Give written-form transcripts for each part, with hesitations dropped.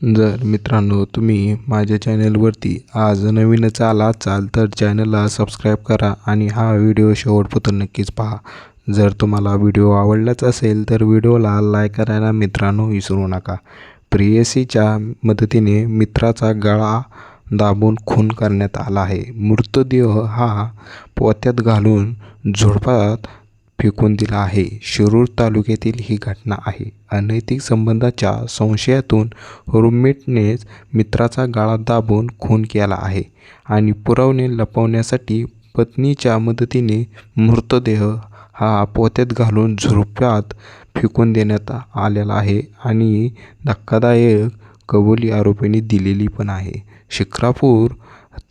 जर मित्रांनो तुम्ही माझ्या चॅनलवरती आज नवीनच असाल तर चॅनलला सबस्क्राईब करा आणि हा व्हिडिओ शेवटपर्यंत नक्कीच पहा. जर तुम्हाला व्हिडिओ आवडलाच असेल तर व्हिडिओला लाईक करायला मित्रांनो विसरू नका. प्रेयसीच्या मदतीने मित्राचा गळा दाबून खून करण्यात आला आहे. मृतदेह हा पोत्यात घालून झुडपात फेकून दिला आहे. शिरूर तालुक्यातील ही घटना आहे. अनैतिक संबंधाच्या संशयातून रूममेटनेच मित्राचा गळा दाबून खून केला आहे आणि पुरावे लपवण्यासाठी पत्नीच्या मदतीने मृतदेह हा पोत्यात घालून झुडपात फेकून देण्यात आलेला आहे आणि धक्कादायक कबुली आरोपींनी दिलेली पण आहे. शिक्रापूर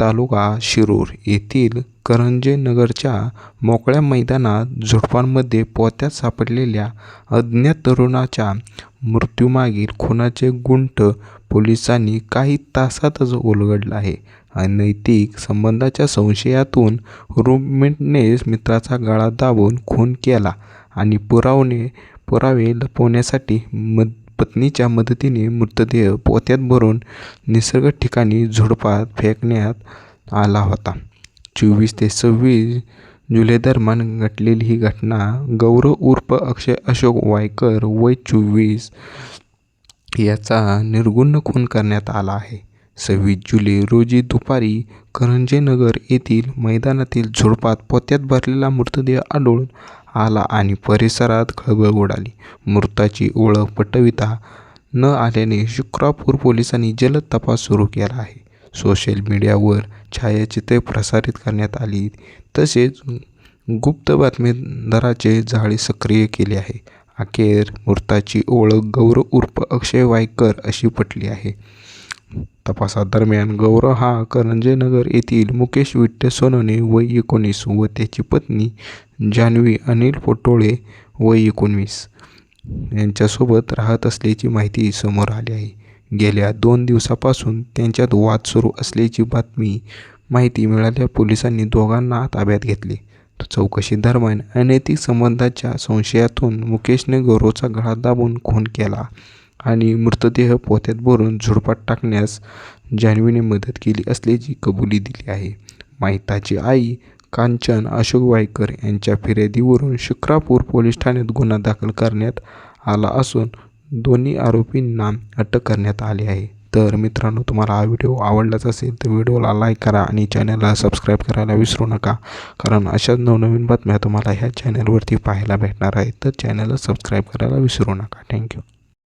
तालुका शिरूर येथील करंजे नगरच्या मोकळ्या मैदानात झुडपांमध्ये पोत्यात सापडलेल्या अज्ञात तरुणाच्या मृत्यूमागील खुनाचे गुंट पोलिसांनी काही तासातच उलगडला आहे. अनैतिक संबंधाच्या संशयातून रूममेटनेच मित्राचा गळा दाबून खून केला आणि पुरावे लपवण्यासाठी पत्नीच्या मदतीने मृतदेह पोत्यात भरून निसर्ग ठिकाणी झुडपात फेकण्यात आला होता. 24 ते 26 जुलै दरम्यान घडलेली ही घटना गौरव उर्फ अक्षय अशोक वायकर वय 24 याचा निर्घृण खून करण्यात आला आहे. 26 जुलै रोजी दुपारी करंजेनगर येथील मैदानातील झुडपात पोत्यात भरलेला मृतदेह आढळून आला आणि परिसरात खळबळ उडाली. मृताची ओळख पटविता न आल्याने शिक्रापूर पोलिसांनी जलद तपास सुरू केला आहे. सोशल मीडियावर छायाचित्रे प्रसारित करण्यात आली तसेच गुप्त बातमीदाराचे जाळे सक्रिय केले आहे. अखेर मृताची ओळख गौरव उर्फ अक्षय वायकर अशी पटली आहे. तपासादरम्यान गौरव हा करंजेनगर येथील मुकेश विठ्ठल सोनवणे वय 19 व त्याची पत्नी जान्हवी अनिल पोटोळे वय 19 यांच्यासोबत राहत असल्याची माहिती समोर आली आहे. गेल्या 2 दिवसापासून त्यांच्यात वाद सुरू असल्याची माहिती मिळाल्या पोलिसांनी दोघांना ताब्यात घेतले. चौकशी दरम्यान अनैतिक संबंधाच्या संशयातून मुकेशने गौरवचा गळा दाबून खून केला आणि मृतदेह पोत्यात भरून झुडपात टाकण्यास जान्हवीने मदत केली असल्याची कबुली दिली आहे. मयताची आई कांचन अशोक वायकर यांच्या फिर्यादीवरून शिक्रापूर पोलीस ठाण्यात गुन्हा दाखल करण्यात आला असून दोन्ही आरोपींना अटक करण्यात आली आहे. तर मित्रांनो तुम्हाला हा व्हिडिओ आवडलाच असेल तर व्हिडिओला लाईक करा आणि चॅनलला सबस्क्राईब करायला विसरू नका, कारण अशाच नवनवीन बातम्या तुम्हाला ह्या चॅनलवरती पाहायला भेटणार आहेत. तर चॅनलला सबस्क्राईब करायला विसरू नका. थँक्यू.